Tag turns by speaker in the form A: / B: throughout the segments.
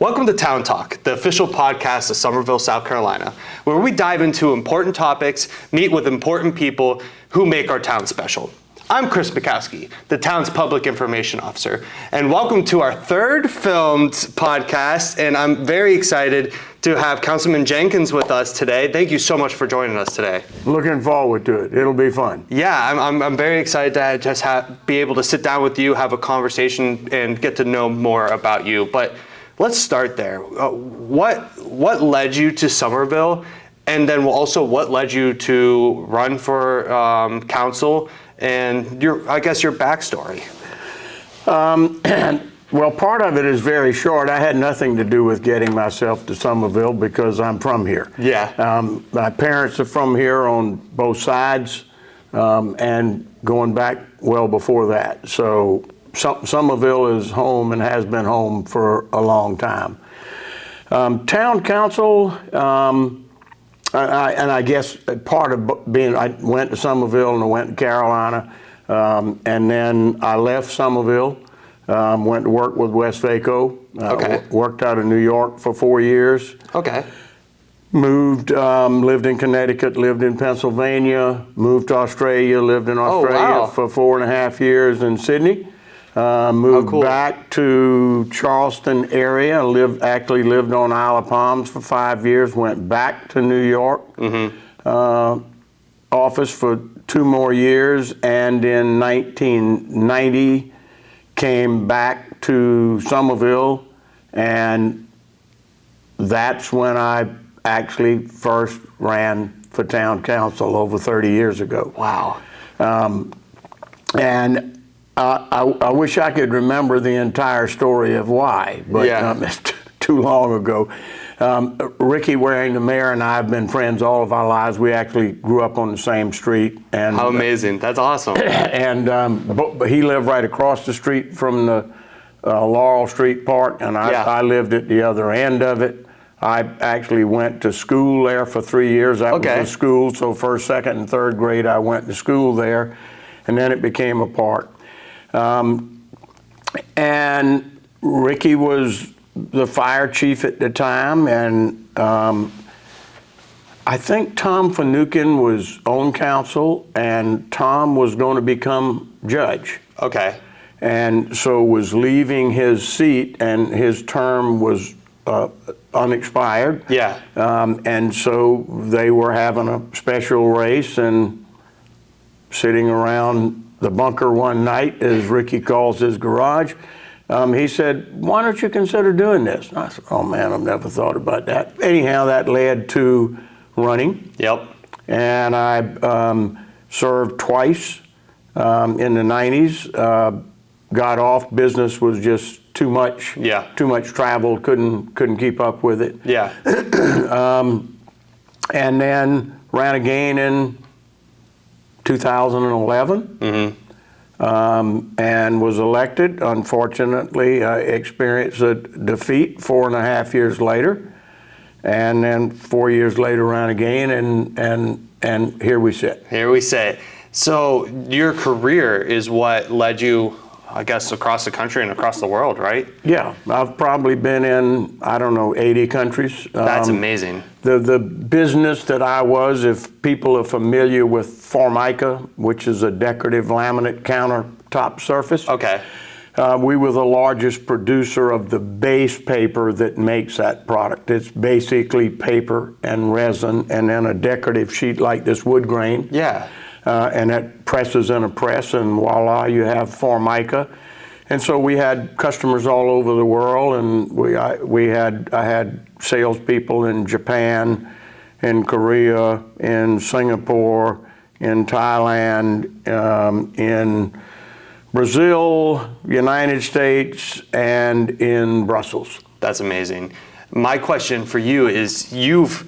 A: Welcome to Town Talk, the official podcast of Somerville, South Carolina, where we dive into important topics, meet with important people who make our town special. I'm Chris Makowski, the town's public information officer, and welcome to our third filmed podcast, and I'm very excited to have Councilman Jenkins with us today. Thank you so much for joining us today.
B: Looking forward to it. It'll be fun.
A: Yeah, I'm very excited to just be able to sit down with you, have a conversation, and get to know more about you. But let's start there. What led you to Somerville, and then also what led you to run for council, and your backstory?
B: Well, part of it is very short. I had nothing to do with getting myself to Somerville because I'm from here.
A: Yeah.
B: My parents are from here on both sides, and going back well before that. So Somerville is home and has been home for a long time. Town council, I guess part of being, I went to Somerville and I went to Carolina, and then I left Somerville, went to work with Westvaco,
A: Okay.
B: Worked out of New York for 4 years.
A: Okay.
B: Moved, lived in Connecticut, lived in Pennsylvania, moved to Australia, lived in Australia for 4.5 years in Sydney. Moved back to Charleston area, actually lived on Isle of Palms for 5 years, went back to New York, office for 2 more years, and in 1990 came back to Somerville, and that's when I actually first ran for town council over 30 years ago.
A: Wow.
B: And I wish I could remember the entire story of why, but it's too long ago. Ricky Waring, the mayor, and I have been friends all of our lives. We actually grew up on the same street. And
A: how amazing. That's awesome.
B: And but he lived right across the street from the Laurel Street Park, and I lived at the other end of it. I actually went to school there for 3 years. That was the school, so first, second, and third grade I went to school there, and then it became a park. And Ricky was the fire chief at the time, and I think Tom Finucane was on council, and Tom was going to become judge.
A: Okay.
B: And so was leaving his seat, and his term was unexpired.
A: Yeah.
B: And so they were having a special race and sitting around the bunker one night, as Ricky calls his garage. He said, "Why don't you consider doing this?" And I said, "Oh man, I've never thought about that." Anyhow, that led to running.
A: Yep.
B: And I served twice in the 90s. Got off. Business was just too much.
A: Yeah.
B: Too much travel. Couldn't keep up with it.
A: Yeah.
B: And then ran again in 2011. And was elected. Unfortunately, I experienced a defeat 4.5 years later, and then 4 years later ran again, and here we sit.
A: Here we sit. So your career is what led you, I guess, across the country and across the world, right?
B: Yeah, I've probably been in, 80 countries.
A: That's amazing.
B: The business that I was, if people are familiar with Formica, which is a decorative laminate countertop surface.
A: Okay.
B: We were the largest producer of the base paper that makes that product. It's basically paper and resin and then a decorative sheet like this wood grain.
A: Yeah.
B: And that presses in a press, and voila, you have Formica. And so we had customers all over the world, and I had salespeople in Japan, in Korea, in Singapore, in Thailand, in Brazil, United States, and in Brussels.
A: That's amazing. My question for you is, you've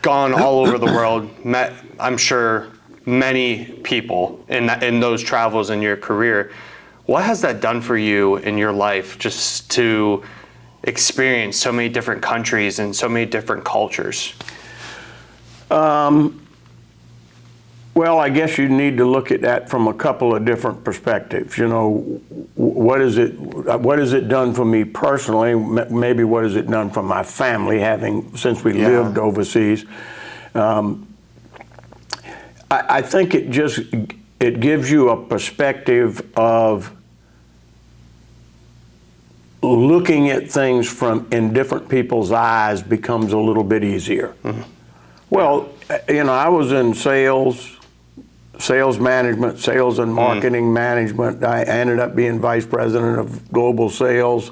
A: gone all over the world, met, I'm sure, many people in those travels in your career. What has that done for you in your life, just to experience so many different countries and so many different cultures?
B: Well, I guess you need to look at that from a couple of different perspectives. You know, what is it done for me personally? Maybe what has it done for my family, since we lived overseas. I think it gives you a perspective of looking at things in different people's eyes becomes a little bit easier. Mm-hmm. Well, you know, I was in sales management, sales and marketing management. I ended up being vice president of global sales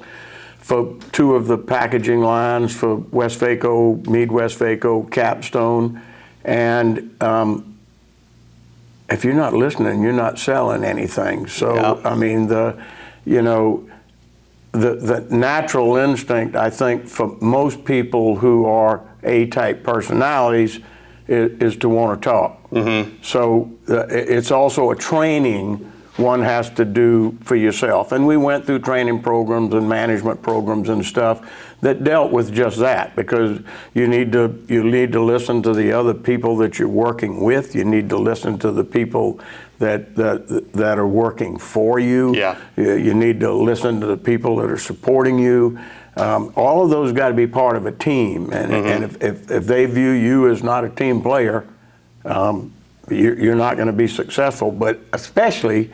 B: for 2 of the packaging lines for Westvaco, Mead Westvaco, Capstone. And if you're not listening, you're not selling anything. So, I mean, the natural instinct, I think, for most people who are A-type personalities is to want to talk. Mm-hmm. So it's also a training one has to do for yourself. And we went through training programs and management programs and stuff that dealt with just that, because you need to listen to the other people that you're working with. You need to listen to the people that are working for you. Yeah. You need to listen to the people that are supporting you. All of those got to be part of a team, and if they view you as not a team player, you're not going to be successful. But especially,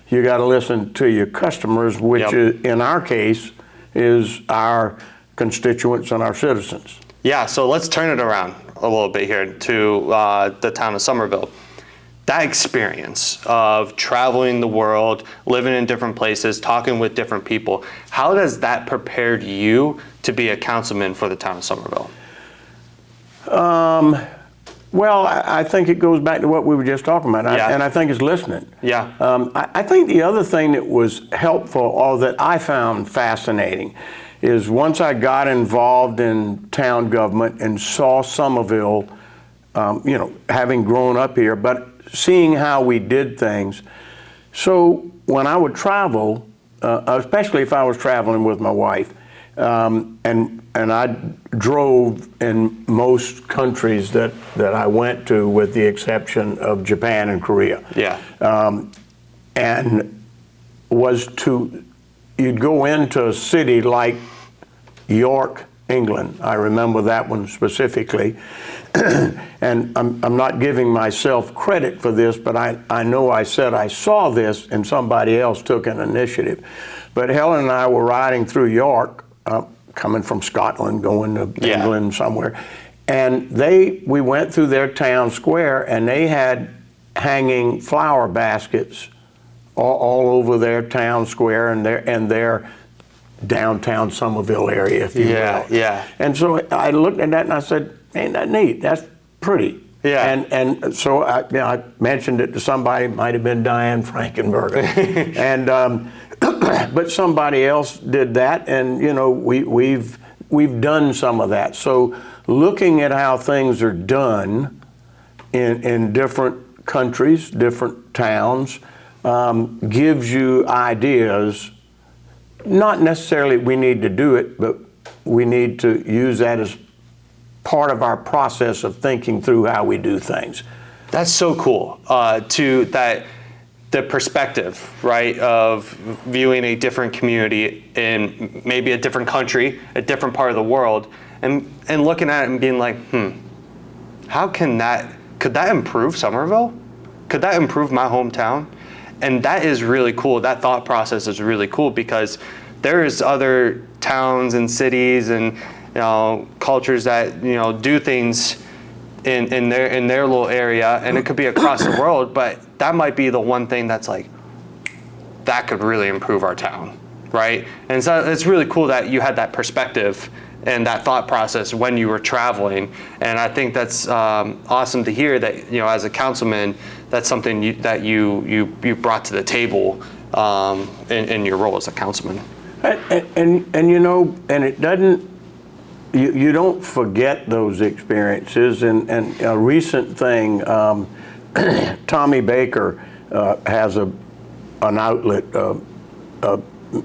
B: you got to listen to your customers, which is, in our case, is our constituents and our citizens.
A: Yeah, so let's turn it around a little bit here to the town of Somerville. That experience of traveling the world, living in different places, talking with different people, how does that prepare you to be a councilman for the town of Somerville?
B: Well, I think it goes back to what we were just talking about, and I think it's listening. Yeah. I think the other thing that was helpful, or that I found fascinating, is once I got involved in town government and saw Somerville, having grown up here, but seeing how we did things. So when I would travel, especially if I was traveling with my wife, and I drove in most countries that I went to, with the exception of Japan and Korea. Yeah. And you'd go into a city like York, England. I remember that one specifically. And I'm not giving myself credit for this, but I know I said I saw this and somebody else took an initiative. But Helen and I were riding through York, coming from Scotland, going to England somewhere. And we went through their town square, and they had hanging flower baskets all over their town square and their downtown Somerville area, if you will. Yeah. And so I looked at that and I said, ain't that neat? That's pretty. Yeah. And so I mentioned it to somebody, might have been Diane Frankenberger. And but somebody else did that, and we've done some of that. So looking at how things are done in different countries, different towns, gives you ideas. Not necessarily we need to do it, but we need to use that as part of our process of thinking through how we do things.
A: That's so cool, the perspective, right, of viewing a different community in maybe a different country, a different part of the world, and looking at it and being like, could that improve Somerville? Could that improve my hometown? And that is really cool. That thought process is really cool, because there's other towns and cities and cultures that do things in their little area, and it could be across the world, but that might be the one thing that's like, that could really improve our town, right? And so it's really cool that you had that perspective and that thought process when you were traveling, and I think that's awesome to hear that as a councilman, that's something that you brought to the table in your role as a councilman.
B: And it doesn't. You don't forget those experiences. And a recent thing, Tommy Baker has an outlet,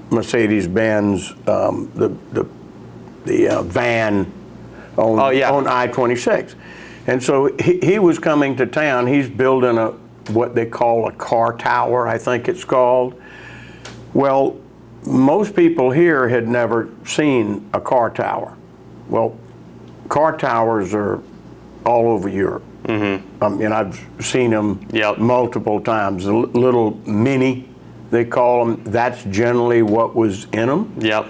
B: Mercedes-Benz, the van on I-26. And so he was coming to town. He's building what they call a car tower, I think it's called. Well, most people here had never seen a car tower. Well, car towers are all over Europe. And I've seen them multiple times. The little mini, they call them, that's generally what was in them.
A: Yep.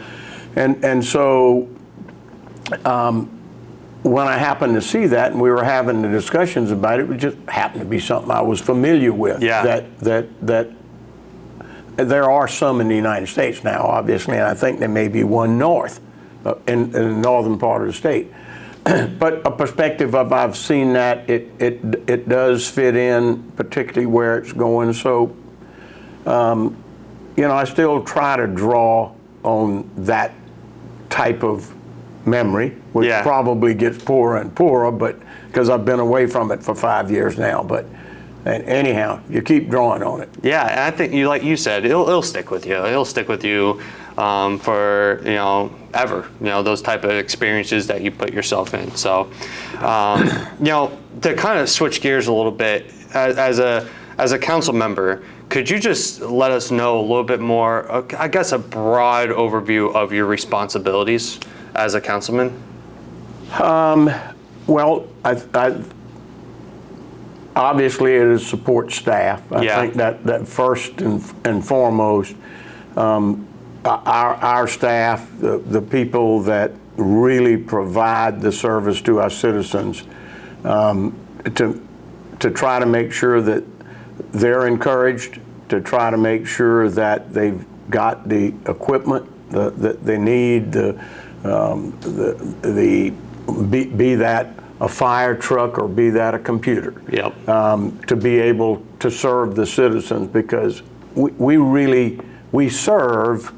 B: And so when I happened to see that and we were having the discussions about it, it just happened to be something I was familiar with.
A: Yeah.
B: That there are some in the United States now, obviously, and I think there may be one north in the northern part of the state. But a perspective of I've seen that it does fit in, particularly where it's going. So, I still try to draw on that type of memory, which probably gets poorer and poorer, but because I've been away from it for 5 years now. But anyhow, you keep drawing on it.
A: Yeah, and I think like you said, it'll stick with you. It'll stick with you for ever. Those type of experiences that you put yourself in. So, to kind of switch gears a little bit, as a council member, could you just let us know a little bit more? I guess a broad overview of your responsibilities as a councilman.
B: Well, I obviously it is support staff. I think that first and foremost, our staff, the people that really provide the service to our citizens, to try to make sure that they're encouraged, to try to make sure that they've got the equipment that they need, be that a fire truck or be that a computer, to be able to serve the citizens, because we serve,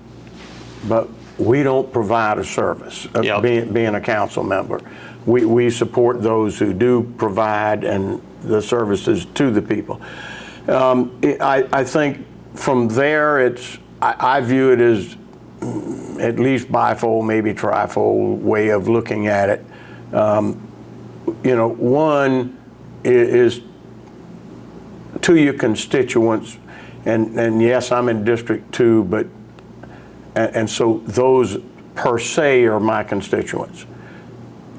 B: but we don't provide a service. Being a council member, we support those who do provide and the services to the people. I think from there, I view it as at least bifold, maybe trifold way of looking at it. One is to your constituents, and yes, I'm in District 2, but and so those per se are my constituents.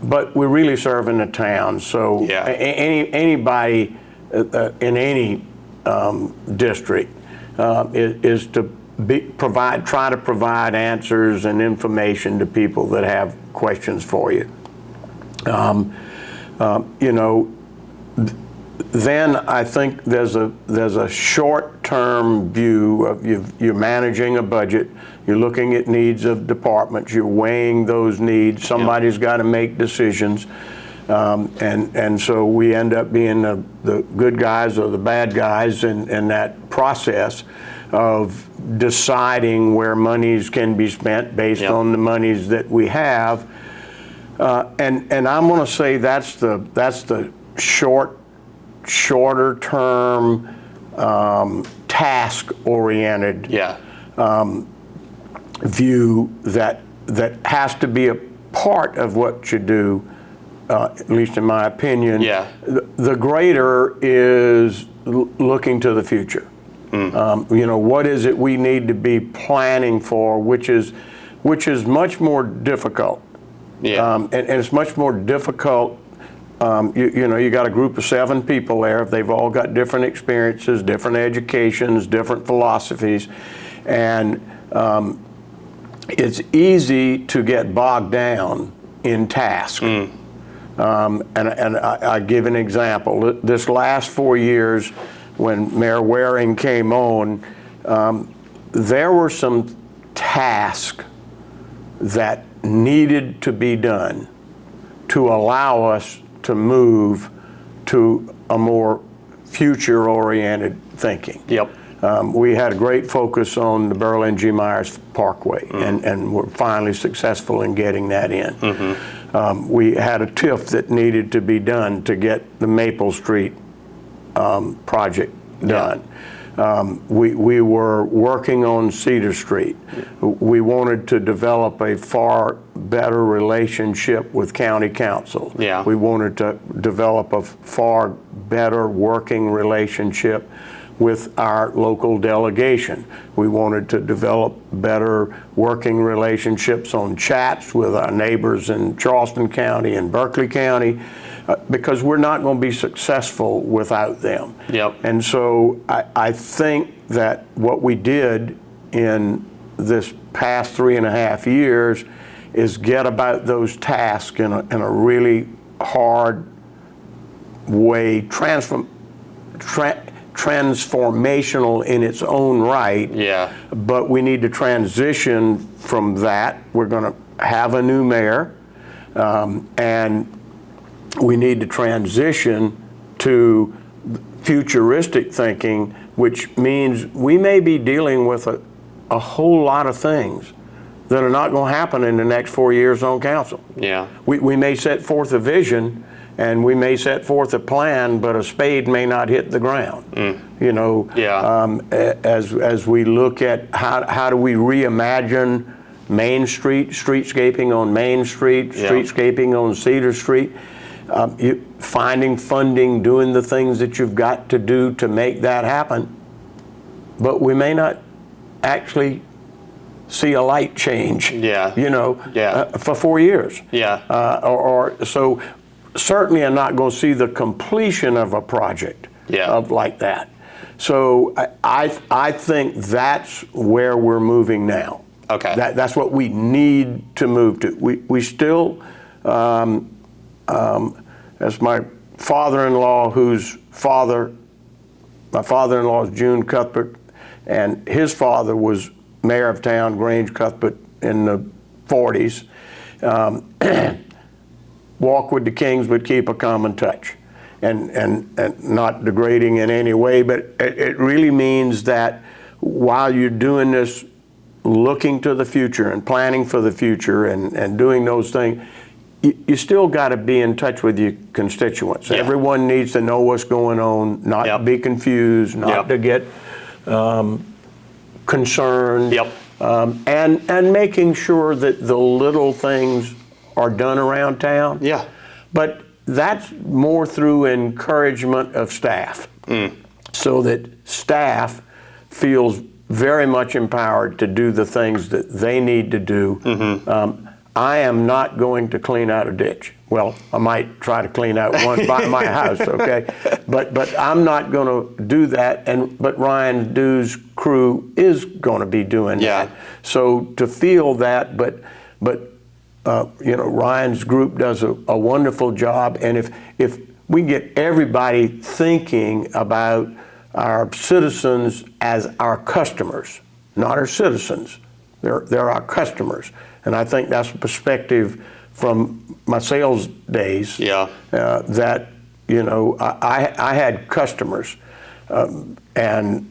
B: But we're really serving the town, so anybody in any district is to try to provide answers and information to people that have questions for you. Then I think there's a short-term view of you're managing a budget, you're looking at needs of departments, you're weighing those needs, somebody's got to make decisions, and so we end up being the good guys or the bad guys in that process of deciding where monies can be spent based on the monies that we have. And I'm going to say that's the shorter term, task oriented view that has to be a part of what you do, at least in my opinion. The greater is looking to the future. What is it we need to be planning for, which is much more difficult. And it's much more difficult. You got a group of 7 people there. They've all got different experiences, different educations, different philosophies, and it's easy to get bogged down in task. And I give an example. This last 4 years, when Mayor Waring came on, there were some tasks that needed to be done to allow us to move to a more future-oriented thinking. We had a great focus on the Berlin G. Myers Parkway, and we're finally successful in getting that in. We had a TIF that needed to be done to get the Maple Street project done. We were working on Cedar Street. We wanted to develop a far better relationship with County Council.
A: Yeah.
B: We wanted to develop a far better working relationship with our local delegation. We wanted to develop better working relationships on chats with our neighbors in Charleston County and Berkeley County, because we're not going to be successful without them.
A: Yep.
B: And so I think that what we did in this past 3.5 years is get about those tasks in a really hard way, transformational in its own right.
A: Yeah.
B: But we need to transition from that. We're going to have a new mayor, and we need to transition to futuristic thinking, which means we may be dealing with a whole lot of things that are not going to happen in the next 4 years on council.
A: Yeah.
B: We may set forth a vision, and we may set forth a plan, but a spade may not hit the ground. You know,
A: Yeah.
B: As we look at how do we reimagine Main Street, streetscaping on Main Street,
A: Yeah.
B: streetscaping on Cedar Street, finding funding, doing the things that you've got to do to make that happen, but we may not actually see a light change.
A: Yeah.
B: You know,
A: Yeah.
B: for 4 years.
A: Yeah.
B: So certainly I'm not going to see the completion of a project of like that. So I think that's where we're moving now.
A: Okay.
B: That's what we need to move to. We still, as my father-in-law, my father-in-law is June Cuthbert, and his father was mayor of town, Grange Cuthbert, in the 40s. Walk with the kings, but keep a common touch. And not degrading in any way, but it really means that while you're doing this, looking to the future and planning for the future and doing those things, you still got to be in touch with your constituents.
A: Yeah.
B: Everyone needs to know what's going on, not to be confused, not to get concerned.
A: Yep.
B: And making sure that the little things are done around town.
A: Yeah.
B: But that's more through encouragement of staff, so that staff feels very much empowered to do the things that they need to do. I am not going to clean out a ditch. Well, I might try to clean out one by my house, okay? But I'm not going to do that. But Ryan Dew's crew is going to be doing that. So to feel that, but you know, Ryan's group does a wonderful job, and if we get everybody thinking about our citizens as our customers, not our citizens, they're our customers, and I think that's a perspective from my sales days. That, you know, I had customers, and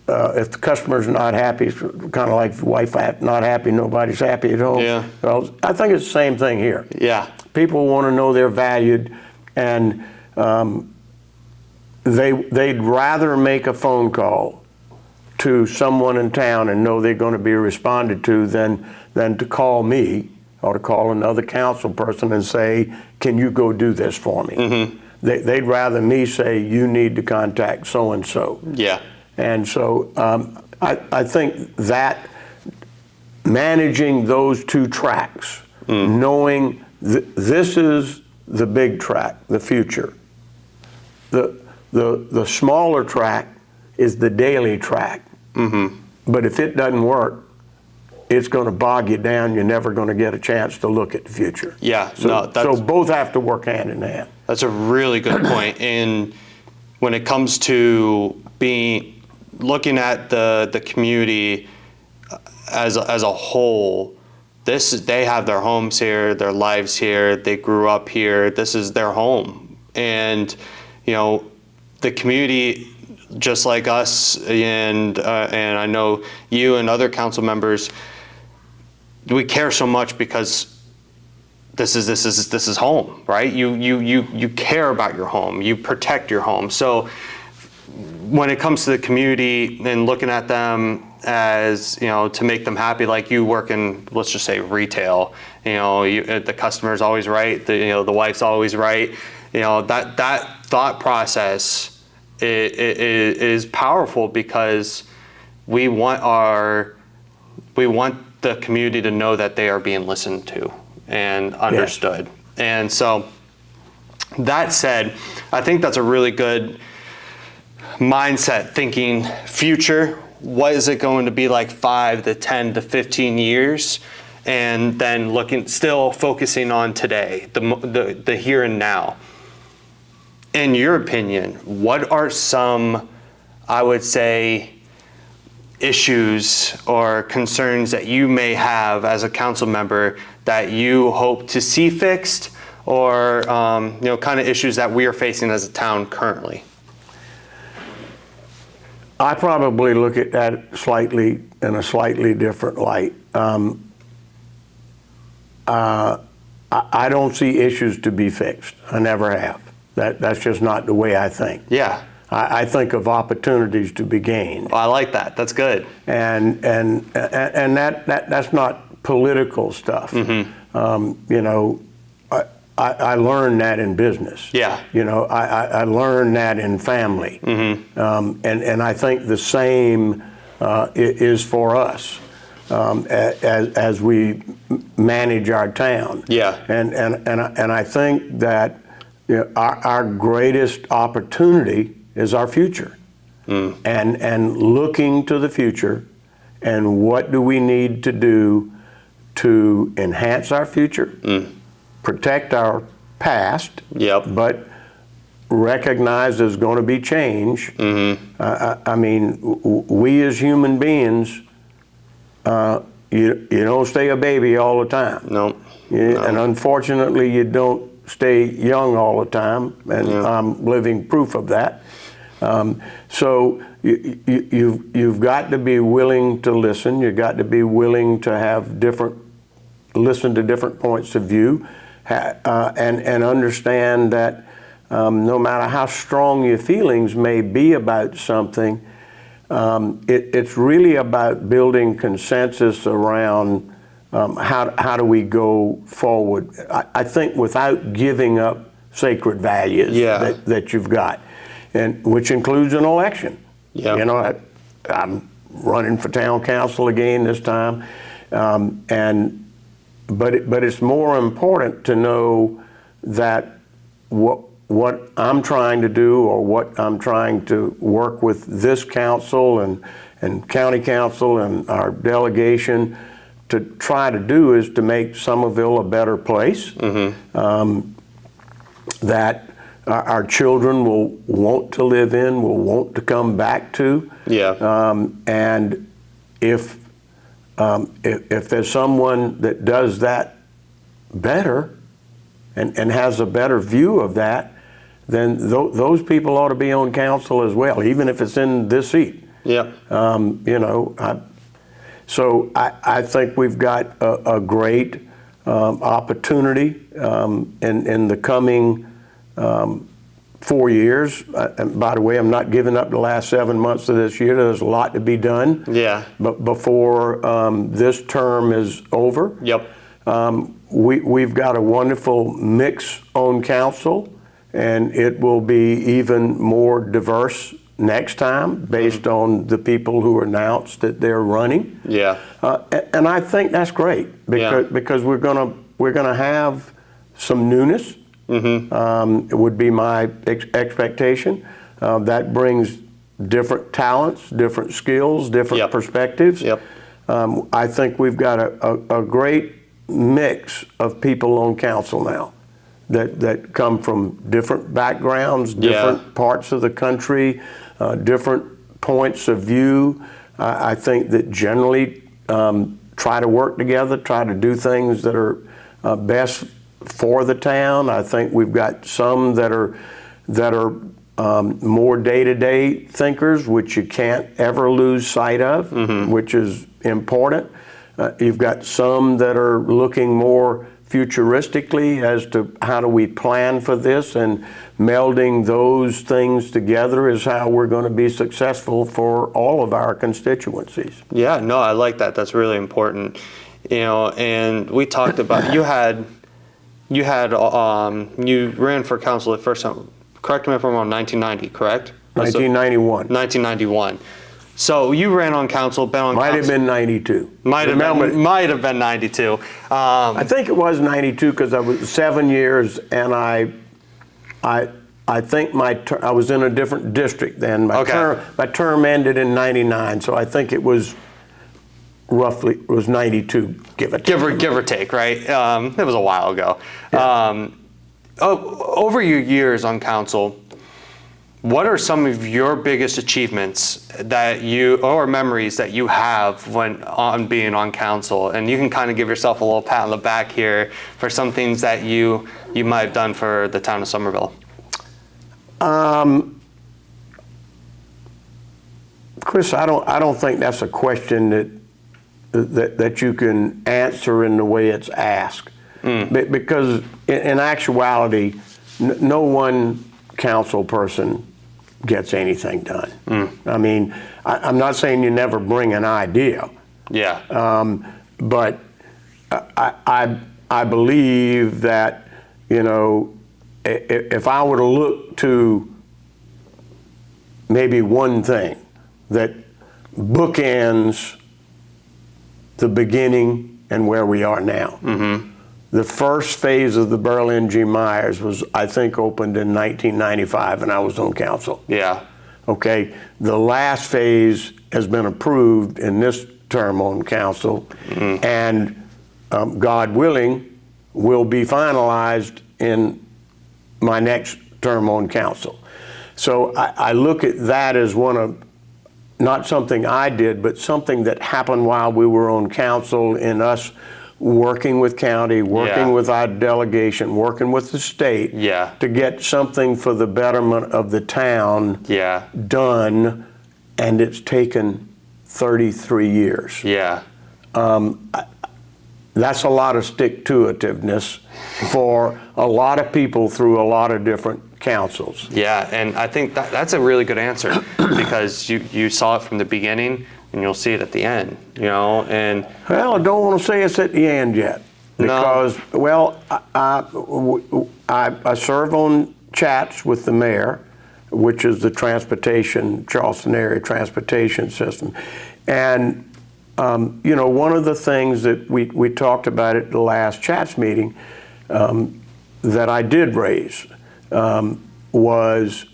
B: if the customer's not happy, it's kind of like the wife not happy, nobody's happy at home. Well, I think it's the same thing here. People want to know they're valued, and they'd rather make a phone call to someone in town and know they're going to be responded to than to call me or to call another council person and say, can you go do this for me? They'd rather me say, you need to contact so-and-so. And so I think that managing those two tracks, knowing this is the big track, the future. The smaller track is the daily track. But if it doesn't work, it's going to bog you down. You're never going to get a chance to look at the future. So both have to work hand in hand.
A: That's a really good point. And when it comes to looking at the community as a whole, they have their homes here, their lives here, they grew up here, this is their home. And you know, the community, just like us, and I know you and other council members, we care so much because this is home, right? You care about your home, you protect your home. So when it comes to the community and looking at them as, to make them happy, like you work in, let's just say retail, the customer's always right, the wife's always right, that thought process is powerful, because we want the community to know that they are being listened to and understood. Yes. And so that said, I think that's a really good mindset, thinking future. What is it going to be like 5 to 10 to 15 years? And then still focusing on today, the here and now. In your opinion, what are some, I would say, issues or concerns that you may have as a council member that you hope to see fixed, or kind of issues that we are facing as a town currently?
B: I probably look at that in a slightly different light. I don't see issues to be fixed. I never have. That's just not the way I think.
A: Yeah.
B: I think of opportunities to be gained.
A: Well, I like that. That's good.
B: And that's not political stuff. Mm-hmm. I learned that in business.
A: Yeah.
B: I learned that in family. Mm-hmm. And I think the same is for us as we manage our town.
A: Yeah.
B: And I think that our greatest opportunity is our future. Mm. And looking to the future, and what do we need to do to enhance our future, protect our past, but recognize there's going to be change. Mm-hmm. We as human beings, you don't stay a baby all the time.
A: No.
B: And unfortunately, you don't stay young all the time, and I'm living proof of that. So you've got to be willing to listen. You've got to be willing to listen to different points of view, and understand that no matter how strong your feelings may be about something, it's really about building consensus around how do we go forward. I think without giving up sacred values that you've got, and which includes an election. Yeah. I'm running for town council again this time, but it's more important to know that what I'm trying to do, or what I'm trying to work with this council and county council and our delegation to try to do, is to make Somerville a better place. Mm-hmm. That our children will want to live in, will want to come back to. Yeah. And if there's someone that does that better and has a better view of that, then those people ought to be on council as well, even if it's in this seat. Yeah. So I think we've got a great opportunity in the coming 4 years. And by the way, I'm not giving up the last 7 months of this year. There's a lot to be done. Yeah. But before this term is over, we've got a wonderful mix on council, and it will be even more diverse next time based on the people who announced that they're running. Yeah. And I think that's great, because we're gonna have some newness. Mm-hmm. It would be my expectation. That brings different talents, different skills, different perspectives. Yep. I think we've got a great mix of people on council now that come from different backgrounds, different parts of the country, different points of view. I think that generally try to work together, try to do things that are best for the town. I think we've got some that are more day-to-day thinkers, which you can't ever lose sight of, which is important. You've got some that are looking more futuristically as to how do we plan for this, and melding those things together is how we're going to be successful for all of our constituencies.
A: Yeah, no, I like that. That's really important. And we talked about you ran for council the first time. Correct me if I'm wrong. 1990, correct?
B: 1991.
A: 1991. So you ran on council, been on
B: Might
A: council.
B: have been 92.
A: Might have been 92.
B: I think it was 92 because I was 7 years, and I think I was in a different district then. My term ended in 99, so I think it was roughly 92, give or
A: take, right? It was a while ago.
B: Yeah.
A: Over your years on council, what are some of your biggest achievements or memories that you have when on being on council? And you can kind of give yourself a little pat on the back here for some things that you might have done for the town of Somerville.
B: Chris, I don't think that's a question that you can answer in the way it's asked. Because in actuality, no one council person gets anything done. I mean, I'm not saying you never bring an idea.
A: Yeah.
B: But I believe that, if I were to look to maybe one thing that bookends the beginning and where we are now. The first phase of the Berlin G. Myers was, I think, opened in 1995, and I was on council.
A: Yeah.
B: Okay. The last phase has been approved in this term on council, and God willing, will be finalized in my next term on council. So I look at that as one of, not something I did, but something that happened while we were on council, in us working with county, working with our delegation, working with the state to get something for the betterment of the town done, and it's taken 33 years.
A: Yeah.
B: That's a lot of stick-to-itiveness for a lot of people through a lot of different councils.
A: Yeah, and I think that's a really good answer because you saw it from the beginning and you'll see it at the end, and...
B: Well, I don't want to say it's at the end yet because, I serve on chats with the mayor, which is the Charleston area transportation system. And, one of the things that we talked about at the last chats meeting that I did raise was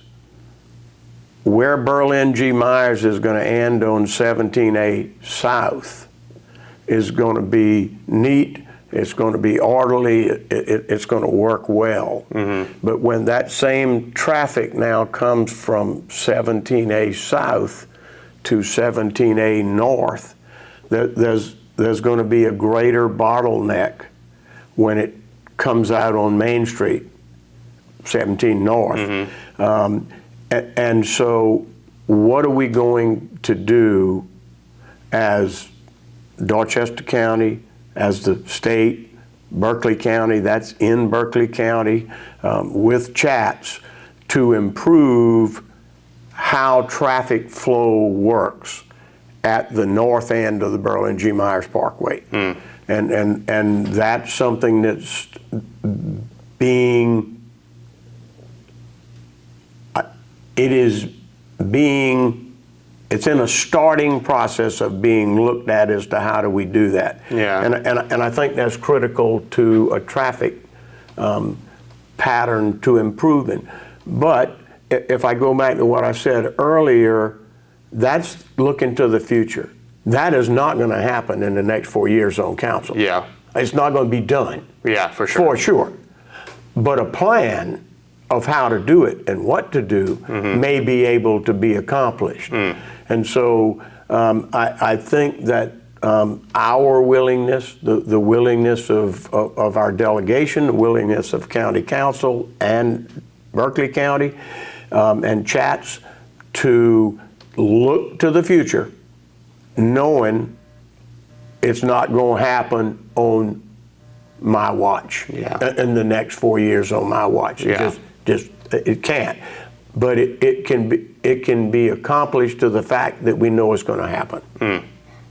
B: where Berlin G. Myers is going to end on 17A South is going to be neat, it's going to be orderly, it's going to work well. But when that same traffic now comes from 17A South to 17A North, there's going to be a greater bottleneck when it comes out on Main Street, 17 North. And so what are we going to do as Dorchester County, as the state, Berkeley County, that's in Berkeley County, with chats to improve how traffic flow works at the north end of the Berlin G. Myers Parkway. And that's something that's being, it's in a starting process of being looked at as to how do we do that.
A: Yeah.
B: And I think that's critical to a traffic pattern to improving. But if I go back to what I said earlier, that's looking to the future. That is not going to happen in the next 4 years on council.
A: Yeah.
B: It's not going to be done.
A: Yeah, for sure.
B: For sure. But a plan of how to do it and what to do may be able to be accomplished. And so I think that our willingness, the willingness of our delegation, the willingness of county council and Berkeley County and chats to look to the future, knowing it's not going to happen on my watch.
A: Yeah.
B: In the next 4 years on my watch. It can't. But it can be accomplished to the fact that we know it's going to happen.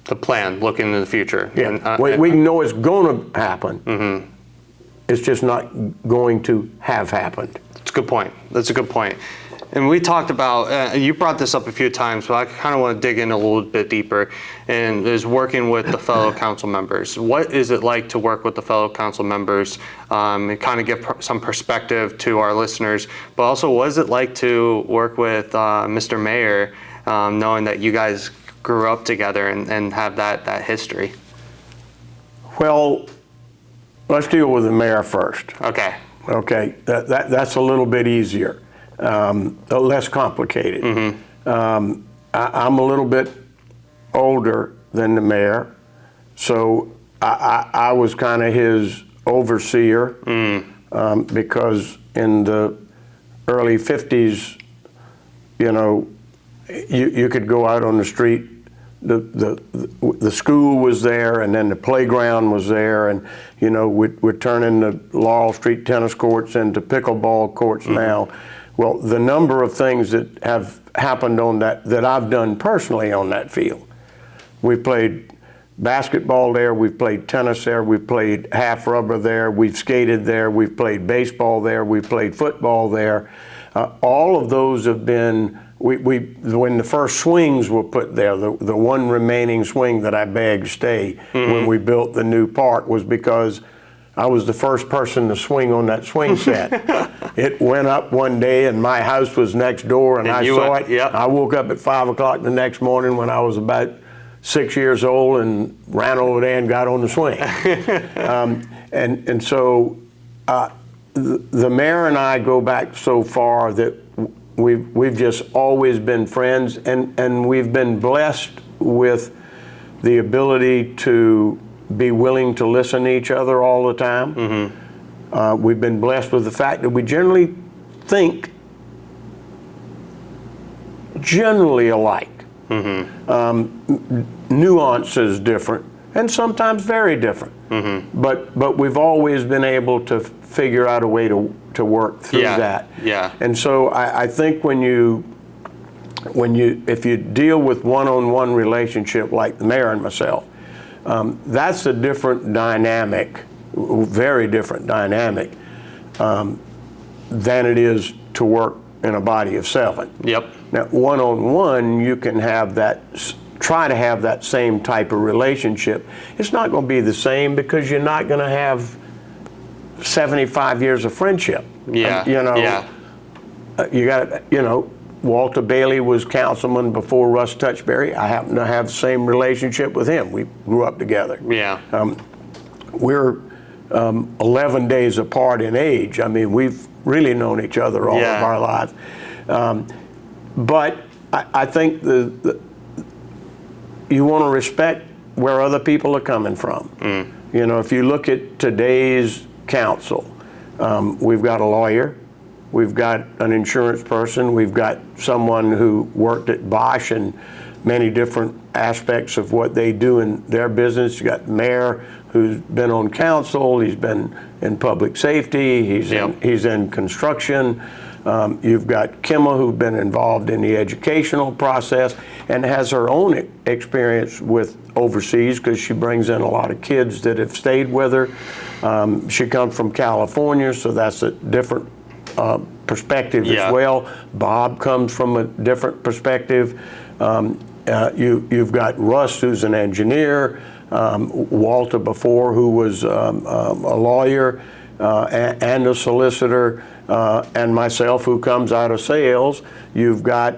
A: The plan, looking into the future.
B: Yeah. We know it's going to happen.
A: Mm-hmm.
B: It's just not going to have happened.
A: That's a good point. That's a good point. And we talked about, you brought this up a few times, but I kind of want to dig in a little bit deeper, and is working with the fellow council members. What is it like to work with the fellow council members, and kind of give some perspective to our listeners, but also what is it like to work with Mr. Mayor, knowing that you guys grew up together and have that history?
B: Well, let's deal with the mayor first.
A: Okay.
B: Okay, that's a little bit easier. Less complicated.
A: Mm-hmm.
B: I'm a little bit older than the mayor, so I was kind of his overseer, because in the early 50s, you know, you could go out on the street. The school was there, and then the playground was there, and you know we're turning the Laurel Street tennis courts into pickleball courts now. Well, the number of things that have happened on that I've done personally on that field. We've played basketball there, we've played tennis there, we've played half rubber there, we've skated there, we've played baseball there, we've played football there. All of those have been, when the first swings were put there, the one remaining swing that I begged stay when we built the new park was because I was the first person to swing on that swing set. It went up one day, and my house was next door, and I saw it.
A: Yep.
B: I woke up at 5 o'clock the next morning when I was about 6 years old and ran over there and got on the swing. And so the mayor and I go back so far that we've just always been friends, and we've been blessed with the ability to be willing to listen to each other all the time. Mm-hmm. We've been blessed with the fact that we generally think generally alike. Mm-hmm. Nuances different, and sometimes very different. Mm-hmm. But we've always been able to figure out a way to work through that.
A: Yeah.
B: And so I think if you deal with one-on-one relationship like the mayor and myself, that's a different dynamic, very different dynamic, than it is to work in a body of 7.
A: Yep.
B: Now, one-on-one, you can try to have that same type of relationship. It's not going to be the same because you're not going to have 75 years of friendship.
A: Yeah.
B: You got, Walter Bailey was councilman before Russ Touchberry. I happen to have the same relationship with him. We grew up together.
A: Yeah.
B: We're 11 days apart in age. I mean, we've really known each other all of our lives. But I think you want to respect where other people are coming from. If you look at today's council, we've got a lawyer, we've got an insurance person, we've got someone who worked at Bosch and many different aspects of what they do in their business. You got the mayor who's been on council, he's been in public safety, he's in construction. You've got Kimma, who's been involved in the educational process and has her own experience with overseas because she brings in a lot of kids that have stayed with her. She comes from California, so that's a different perspective as well. Bob comes from a different perspective. You've got Russ, who's an engineer, Walter before, who was a lawyer and a solicitor, and myself, who comes out of sales. You've got,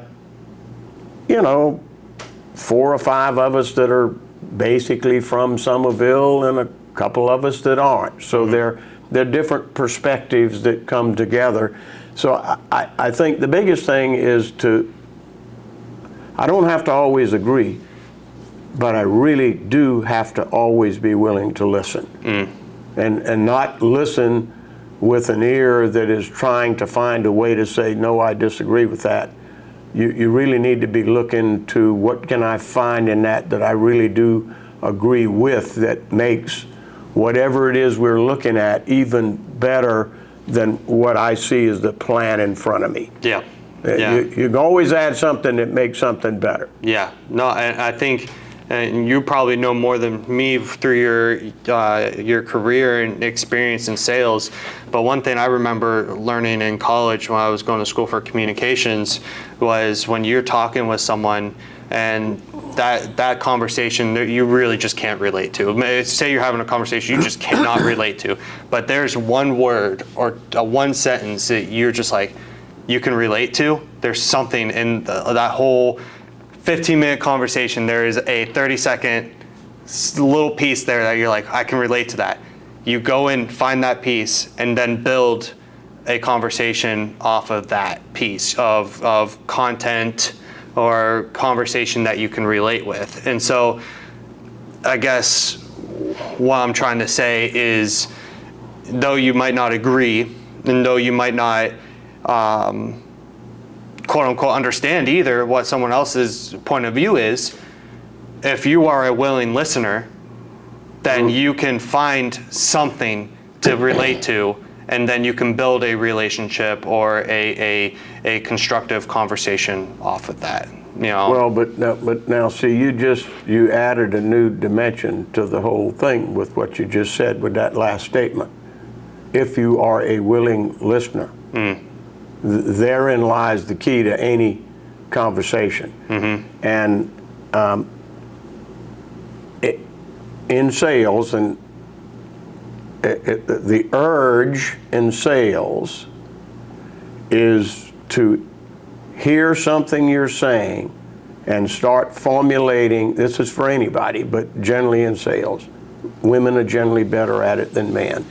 B: 4 or 5 of us that are basically from Somerville and a couple of us that aren't. So they're different perspectives that come together. So I think the biggest thing is I don't have to always agree, but I really do have to always be willing to listen. And not listen with an ear that is trying to find a way to say, no, I disagree with that. You really need to be looking to what can I find in that I really do agree with, that makes whatever it is we're looking at even better than what I see as the plan in front of me.
A: Yeah.
B: You can always add something that makes something better.
A: Yeah. No, I think, and you probably know more than me through your career and experience in sales. But one thing I remember learning in college when I was going to school for communications was when you're talking with someone and that conversation you really just can't relate to. Say you're having a conversation you just cannot relate to, but there's one word or one sentence that you're just like, you can relate to. There's something in that whole 15-minute conversation. There is a 30-second little piece there that you're like, I can relate to that. You go and find that piece and then build a conversation off of that piece of content or conversation that you can relate with. And so I guess what I'm trying to say is, though you might not agree, and though you might not quote unquote understand either what someone else's point of view is, if you are a willing listener, then you can find something to relate to, and then you can build a relationship or a constructive conversation off of that. You know.
B: Well, but now see, you added a new dimension to the whole thing with what you just said with that last statement. If you are a willing listener, therein lies the key to any conversation. And in sales, and the urge in sales is to hear something you're saying and start formulating. This is for anybody, but generally in sales, women are generally better at it than men.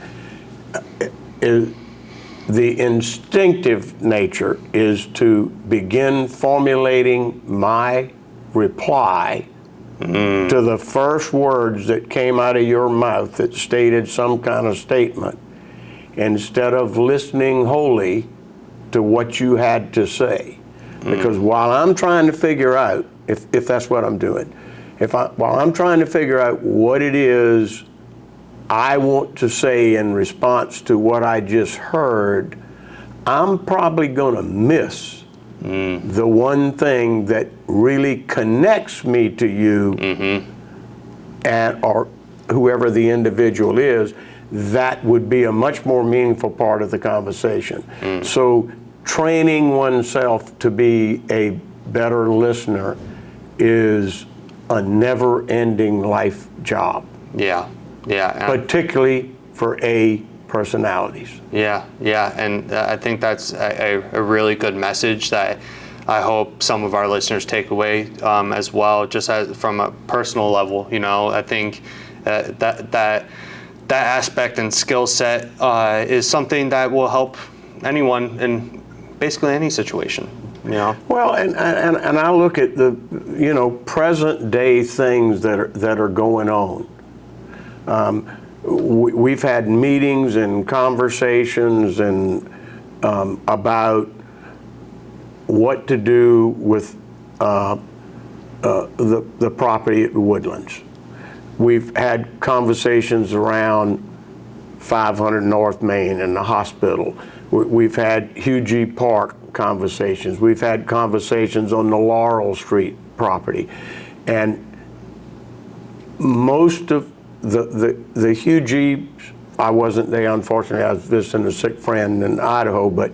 B: The instinctive nature is to begin formulating my reply to the first words that came out of your mouth that stated some kind of statement, instead of listening wholly to what you had to say. Because while I'm trying to figure out, if that's what I'm doing, while I'm trying to figure out what it is I want to say in response to what I just heard, I'm probably going to miss the one thing that really connects me to you and or whoever the individual is. That would be a much more meaningful part of the conversation. So training oneself to be a better listener is a never-ending life job.
A: Yeah.
B: Particularly for A personalities.
A: Yeah, and I think that's a really good message that I hope some of our listeners take away as well, just as from a personal level. You know, I think that aspect and skill set is something that will help anyone in basically any situation. You know. Well,
B: and I look at the present day things that are going on. We've had meetings and conversations and about what to do with the property at the Woodlands. We've had conversations around 500 North Main and the hospital. We've had Hugh G. Park conversations. We've had conversations on the Laurel Street property. And most of the Hugh G., I wasn't there, unfortunately. I was visiting a sick friend in Idaho, but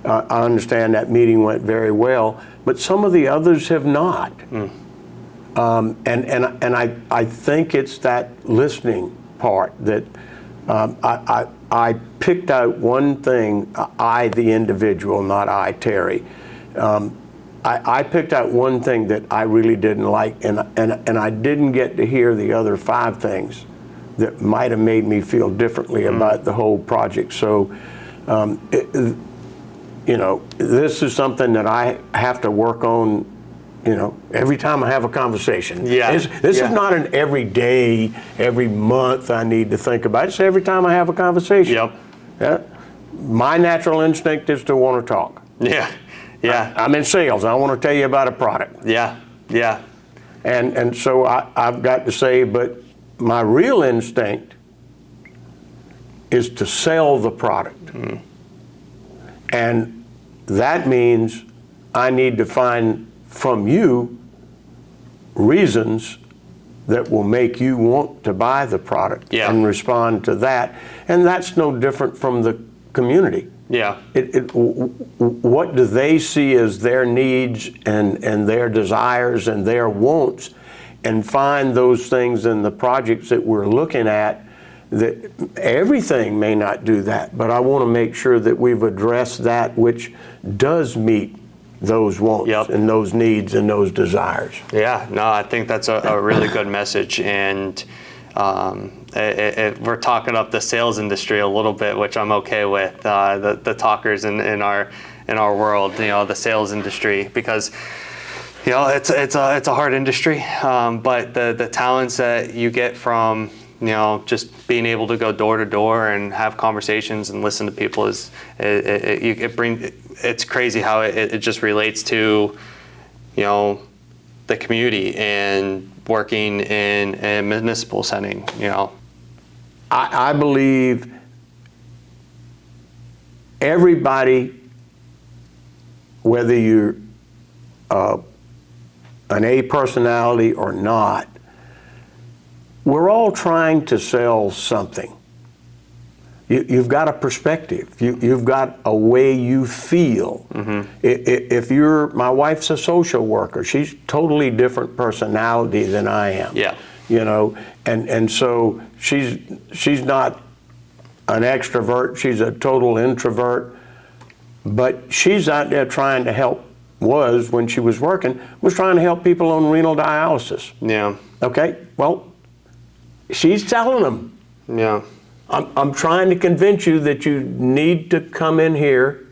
B: I understand that meeting went very well. But some of the others have not. And I think it's that listening part that I picked out one thing, I, the individual, not I, Terry. I picked out one thing that I really didn't like, and I didn't get to hear the other 5 things that might have made me feel differently about the whole project. So, this is something that I have to work on, every time I have a conversation.
A: Yeah.
B: This is not an every day, every month I need to think about it. It's every time I have a conversation.
A: Yep.
B: Yeah. My natural instinct is to want to talk.
A: Yeah.
B: I'm in sales. I want to tell you about a product.
A: Yeah.
B: And so I've got to say, but my real instinct is to sell the product. And that means I need to find from you reasons that will make you want to buy the product and respond to that. And that's no different from the community.
A: Yeah.
B: What do they see as their needs and their desires and their wants, and find those things in the projects that we're looking at. That everything may not do that, but I want to make sure that we've addressed that which does meet those wants and those needs and those desires.
A: Yeah, no, I think that's a really good message, and we're talking up the sales industry a little bit, which I'm okay with. The talkers in our world, the sales industry, because it's a hard industry, but the talents that you get from just being able to go door to door and have conversations and listen to people it's crazy how it just relates to, the community and working in a municipal setting,
B: I believe everybody, whether you're an A personality or not, we're all trying to sell something. You've got a perspective. You've got a way you feel. If my wife's a social worker, she's totally different personality than I am.
A: Yeah.
B: And so she's not an extrovert. She's a total introvert. But she's out there trying to help. When she was working, was trying to help people on renal dialysis.
A: Yeah.
B: Okay. Well, she's telling them.
A: Yeah.
B: I'm trying to convince you that you need to come in here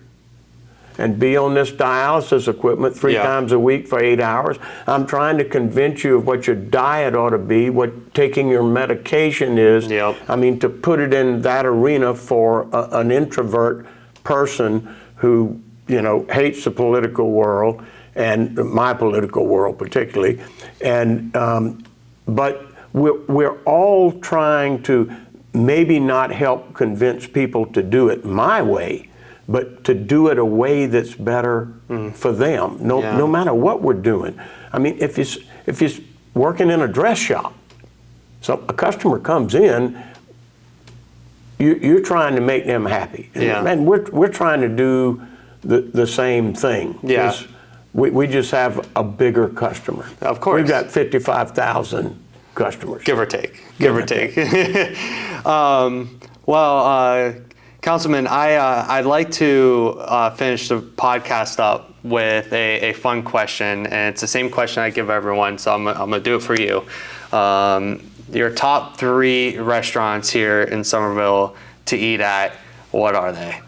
B: and be on this dialysis equipment 3 times a week for 8 hours. I'm trying to convince you of what your diet ought to be, what taking your medication is.
A: Yep.
B: I mean, to put it in that arena for an introvert person who, hates the political world, and my political world particularly. And but we're all trying to maybe not help convince people to do it my way, but to do it a way that's better for them, no matter what we're doing. I mean, if you're working in a dress shop, so a customer comes in, you're trying to make them happy. And we're trying to do the same thing.
A: Yeah.
B: We just have a bigger customer.
A: Of course.
B: We've got 55,000 customers.
A: Give or take. Give or take. Councilman, I'd like to finish the podcast up with a fun question, and it's the same question I give everyone, so I'm gonna do it for you. Your top 3 restaurants here in Somerville to eat at, what are they?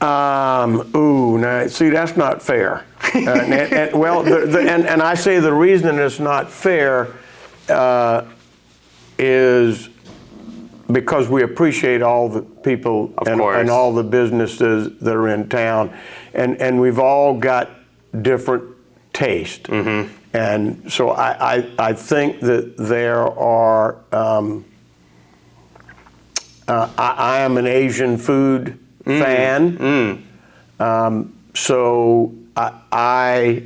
B: Now, see, that's not fair. And I say the reason it's not fair is because we appreciate all the people and all the businesses that are in town, and we've all got different taste. And so I think that there are. I am an Asian food fan, so I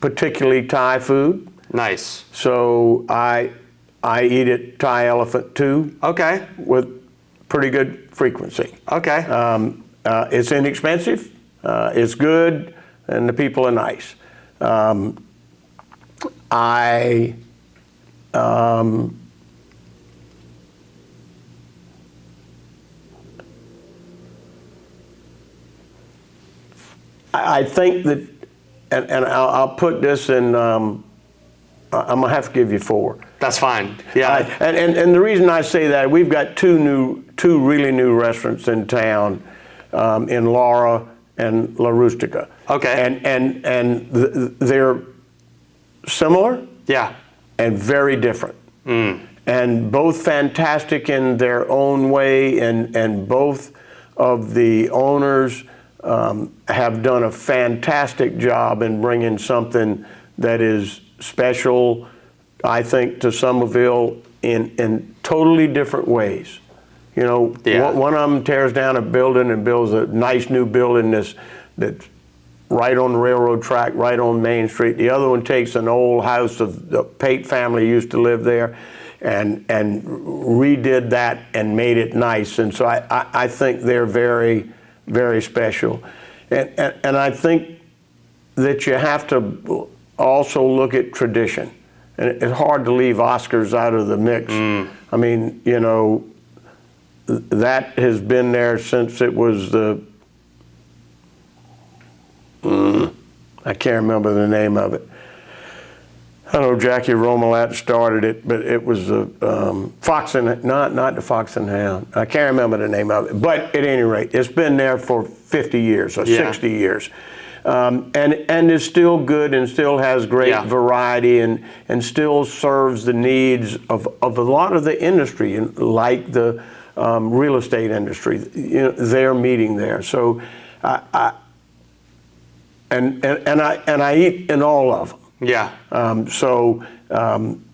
B: particularly Thai food.
A: Nice.
B: So I eat at Thai Elephant too.
A: Okay.
B: With pretty good frequency.
A: Okay.
B: It's inexpensive, it's good, and the people are nice. I think that, and I'll put this in, I'm gonna have to give you 4.
A: That's fine. Yeah.
B: And the reason I say that, we've got two really new restaurants in town, in Laura and La Rustica.
A: Okay.
B: And they're similar.
A: Yeah.
B: And very different. And both fantastic in their own way, and both of the owners have done a fantastic job in bringing something that is special, I think, to Somerville in totally different ways. You know, one of them tears down a building and builds a nice new building that's right on the railroad track, right on Main Street. The other one takes an old house of the Pate family used to live there and redid that and made it nice. And so I think they're very, very special. And I think that you have to also look at tradition. And it's hard to leave Oscars out of the mix. I mean, you know, that has been there since it was I can't remember the name of it. I know Jackie Romolat started it, but it was Fox and, not the Fox and Hound. I can't remember the name of it. But at any rate, it's been there for 50 years or 60 years. And is still good and still has great variety and still serves the needs of a lot of the industry, like the real estate industry. You know, they're meeting there. So I eat in all of them.
A: Yeah.
B: So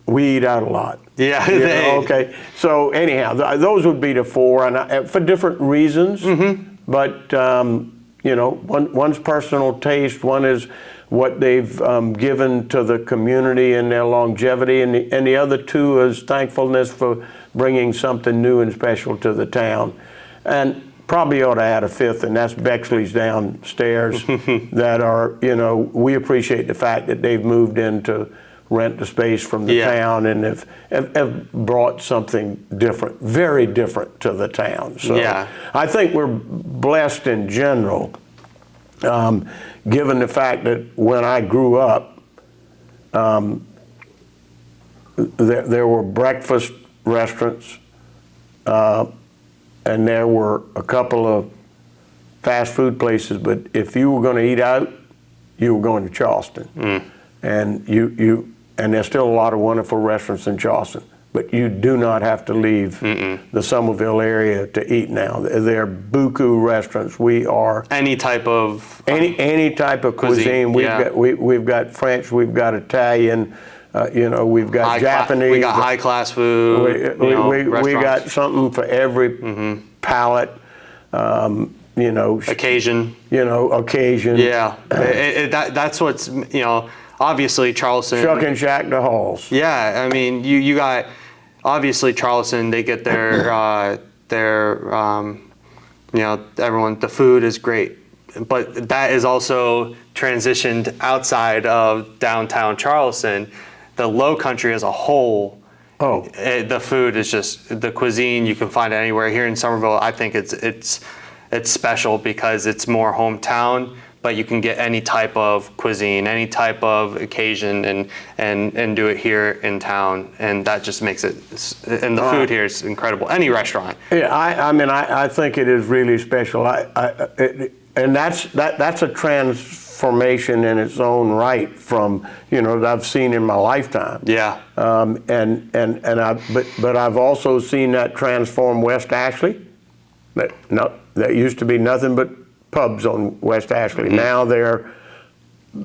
B: we eat out a lot.
A: Yeah.
B: You know, okay. So anyhow, those would be the four, and for different reasons. But you know, one's personal taste, one is what they've given to the community and their longevity, and the other two is thankfulness for bringing something new and special to the town. And probably ought to add a fifth, and that's Bexley's downstairs that are, you know, we appreciate the fact that they've moved in to rent the space from the town and have brought something different, very different to the town. So I think we're blessed in general, given the fact that when I grew up, there were breakfast restaurants, and there were a couple of fast food places, but if you were going to eat out, you were going to Charleston. And and there's still a lot of wonderful restaurants in Charleston, but you do not have to leave the Somerville area to eat now. There are buku restaurants. We are
A: any type of
B: any type of cuisine. We've got French, we've got Italian. You know, we've got Japanese.
A: We got high class food.
B: We got something for every palate. You know,
A: occasion.
B: You know, occasion.
A: Yeah, that's what's, you know, obviously Charleston.
B: Shuck and Shack the halls.
A: Yeah, I mean, you got obviously Charleston. They get their you know, everyone. The food is great, but that is also transitioned outside of downtown Charleston. The Low Country as a whole, the food is just, the cuisine you can find it anywhere. Here in Somerville, I think it's special because it's more hometown, but you can get any type of cuisine, any type of occasion, and do it here in town, and that just makes it. And the food here is incredible. Any restaurant.
B: Yeah, I mean, I think it is really special. And that's a transformation in its own right from, you know, that I've seen in my lifetime.
A: Yeah.
B: But I've also seen that transform West Ashley. That used to be nothing but pubs on West Ashley. Now there are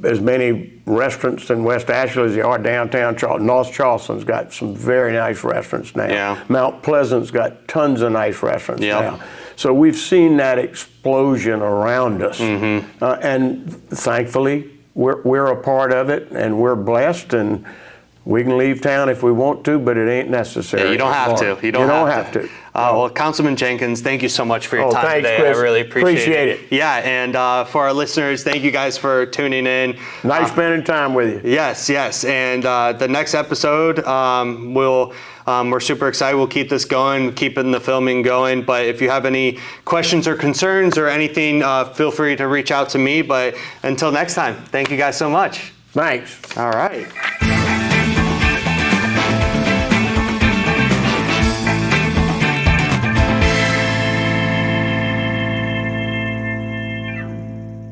B: as many restaurants in West Ashley as there are downtown Charleston. North Charleston's got some very nice restaurants now.
A: Yeah.
B: Mount Pleasant's got tons of nice restaurants now. So we've seen that explosion around us, and thankfully we're a part of it, and we're blessed, and we can leave town if we want to, but it ain't necessary.
A: Yeah, you don't have to. You don't have to. Well, Councilman Jenkins, thank you so much for your time today.
B: Chris.
A: I really appreciate
B: it.
A: Yeah, and for our listeners, thank you guys for tuning in.
B: Nice spending time with you.
A: Yes. And the next episode, we're super excited. We'll keep this going, keeping the filming going. But if you have any questions or concerns or anything, feel free to reach out to me. But until next time, thank you guys so much.
B: Thanks.
A: All right.